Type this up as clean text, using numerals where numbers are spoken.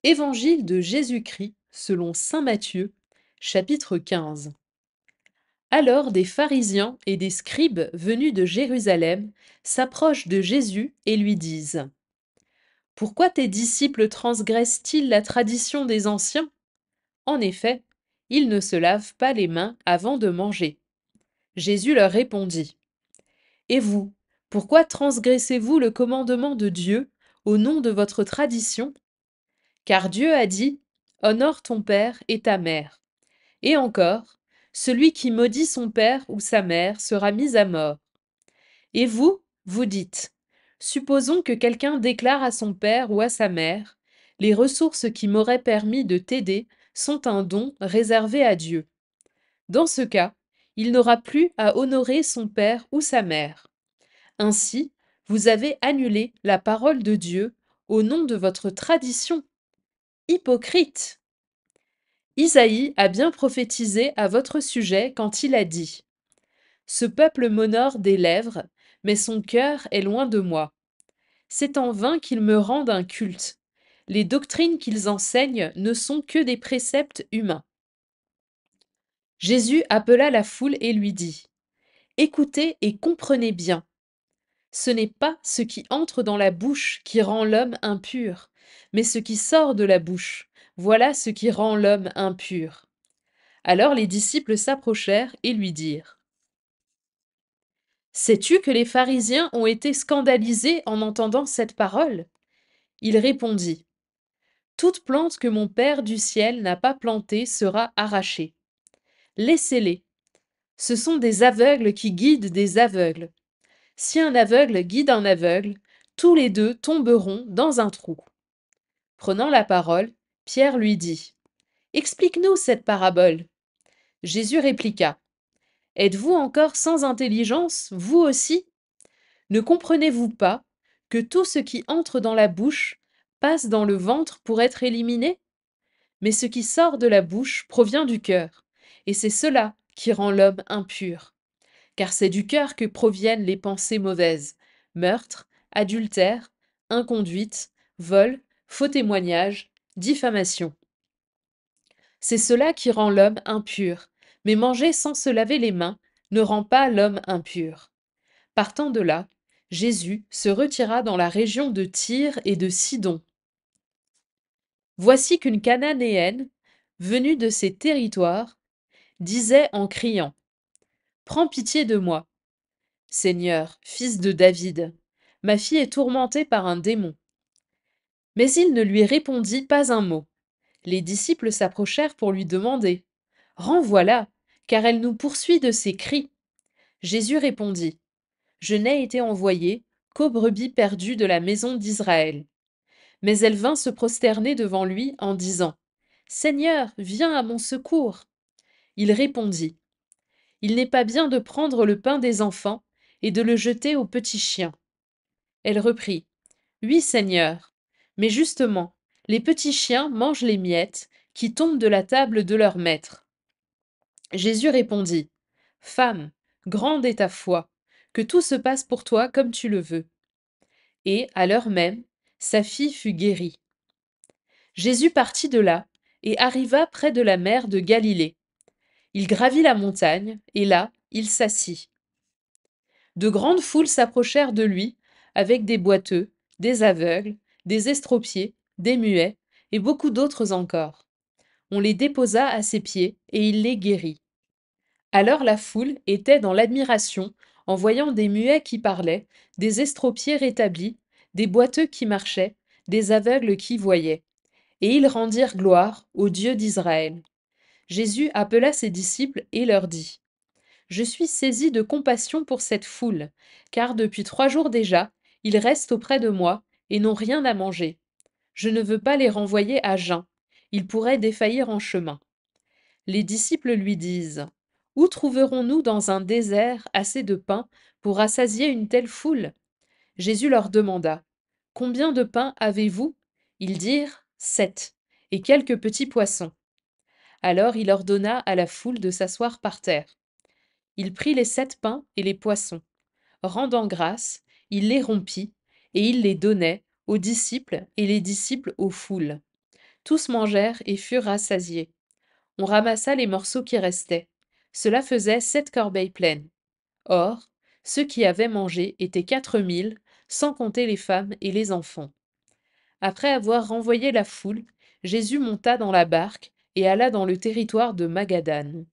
Évangile de Jésus-Christ selon saint Matthieu, chapitre 15. Alors des pharisiens et des scribes venus de Jérusalem s'approchent de Jésus et lui disent: Pourquoi tes disciples transgressent-ils la tradition des anciens? En effet, ils ne se lavent pas les mains avant de manger. Jésus leur répondit: Et vous, pourquoi transgressez-vous le commandement de Dieu au nom de votre tradition? Car Dieu a dit: Honore ton père et ta mère. Et encore, celui qui maudit son père ou sa mère sera mis à mort. Et vous, vous dites: Supposons que quelqu'un déclare à son père ou à sa mère: Les ressources qui m'auraient permis de t'aider sont un don réservé à Dieu. Dans ce cas, il n'aura plus à honorer son père ou sa mère. Ainsi, vous avez annulé la parole de Dieu au nom de votre tradition. Hypocrite! Isaïe a bien prophétisé à votre sujet quand il a dit: Ce peuple m'honore des lèvres, mais son cœur est loin de moi. C'est en vain qu'ils me rendent un culte. Les doctrines qu'ils enseignent ne sont que des préceptes humains. Jésus appela la foule et lui dit: Écoutez et comprenez bien. Ce n'est pas ce qui entre dans la bouche qui rend l'homme impur, mais ce qui sort de la bouche. Voilà ce qui rend l'homme impur. Alors les disciples s'approchèrent et lui dirent: Sais-tu que les pharisiens ont été scandalisés en entendant cette parole? Il répondit: Toute plante que mon Père du ciel n'a pas plantée sera arrachée. Laissez-les. Ce sont des aveugles qui guident des aveugles. Si un aveugle guide un aveugle, tous les deux tomberont dans un trou. Prenant la parole, Pierre lui dit: Explique-nous cette parabole. Jésus répliqua: Êtes-vous encore sans intelligence, vous aussi? Ne comprenez-vous pas que tout ce qui entre dans la bouche passe dans le ventre pour être éliminé? Mais ce qui sort de la bouche provient du cœur, et c'est cela qui rend l'homme impur. Car c'est du cœur que proviennent les pensées mauvaises: meurtre, adultère, inconduite, vol, faux témoignage, diffamation. C'est cela qui rend l'homme impur, mais manger sans se laver les mains ne rend pas l'homme impur. Partant de là, Jésus se retira dans la région de Tyr et de Sidon. Voici qu'une Cananéenne, venue de ces territoires, disait en criant: Prends pitié de moi, Seigneur, fils de David. Ma fille est tourmentée par un démon. Mais il ne lui répondit pas un mot. Les disciples s'approchèrent pour lui demander: Renvoie-la, car elle nous poursuit de ses cris. Jésus répondit: Je n'ai été envoyé qu'aux brebis perdues de la maison d'Israël. Mais elle vint se prosterner devant lui en disant: Seigneur, viens à mon secours. Il répondit: Il n'est pas bien de prendre le pain des enfants et de le jeter aux petits chiens. Elle reprit: Oui, Seigneur. Mais justement, les petits chiens mangent les miettes qui tombent de la table de leur maître. Jésus répondit: Femme, grande est ta foi, que tout se passe pour toi comme tu le veux. Et, à l'heure même, sa fille fut guérie. Jésus partit de là et arriva près de la mer de Galilée. Il gravit la montagne, et là, il s'assit. De grandes foules s'approchèrent de lui, avec des boiteux, des aveugles, des estropiés, des muets, et beaucoup d'autres encore. On les déposa à ses pieds, et il les guérit. Alors la foule était dans l'admiration en voyant des muets qui parlaient, des estropiés rétablis, des boiteux qui marchaient, des aveugles qui voyaient. Et ils rendirent gloire au Dieu d'Israël. Jésus appela ses disciples et leur dit: Je suis saisi de compassion pour cette foule, car depuis 3 jours déjà, ils restent auprès de moi et n'ont rien à manger. Je ne veux pas les renvoyer à jeun, ils pourraient défaillir en chemin. Les disciples lui disent: Où trouverons-nous dans un désert assez de pain pour rassasier une telle foule? Jésus leur demanda: Combien de pains avez-vous? Ils dirent: 7, et quelques petits poissons. Alors il ordonna à la foule de s'asseoir par terre. Il prit les 7 pains et les poissons. Rendant grâce, il les rompit, et il les donnait aux disciples et les disciples aux foules. Tous mangèrent et furent rassasiés. On ramassa les morceaux qui restaient. Cela faisait 7 corbeilles pleines. Or, ceux qui avaient mangé étaient 4000, sans compter les femmes et les enfants. Après avoir renvoyé la foule, Jésus monta dans la barque et alla dans le territoire de Magadan.